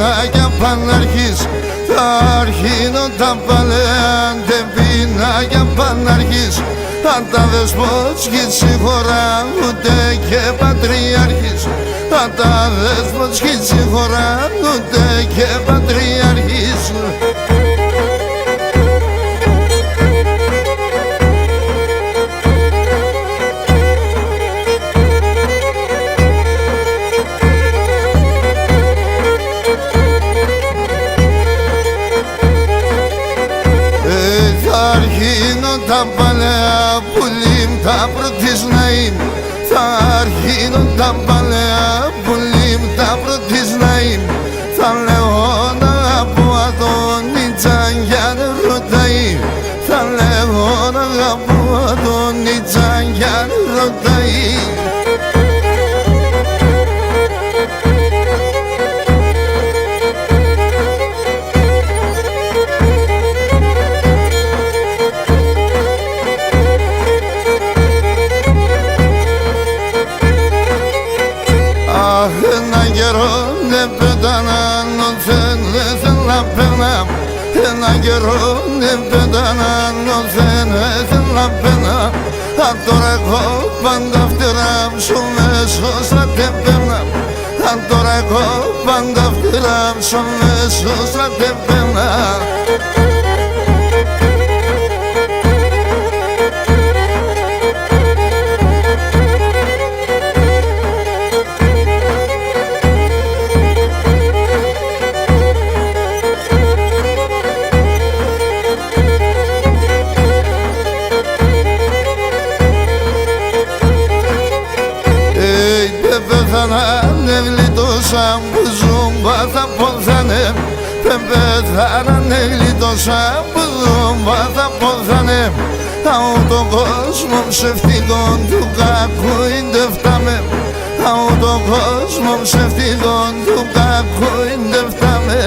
πινάκια παναρχής, τα αρχίνω τα παλαιάντε πινάκια παναρχής. Αν τα δεσπότσκη χώρα ούτε και πατριάρχης, αν τα δεσπότσκη χώρα ούτε και πατριάρχης. Τα παλαιά πουλήμ τα πρώτης να είμαι, θα αρχίνω τα παλαιά πουλήμ τα πρώτης να είμαι. Θα λέω να από Αντώνιτσα για να ρωτάει, θα λέω να από Αντώνιτσα για να ρωτάει. Ένα καιρό δεν πέταναν όταν δεν θέλω να περνάμ. Ένα καιρό δεν πέταναν όταν δεν θέλω να περνάμ. Αν τώρα έχω πάντα φτερά σου μέσω στρατεμπέρναμ. Αν τώρα έχω πάντα φτερά σου μέσω στρατεμπέρναμ. Δεν γλιτώσα που ζούμπα θα ποθάνε. Δεν πέθανα, δεν γλιτώσα που ζούμπα θα ποθάνε. Από τον κόσμο ψευτικών του κακού είναι φτάμε. Από τον κόσμο ψευτικών του κακού είναι φτάμε.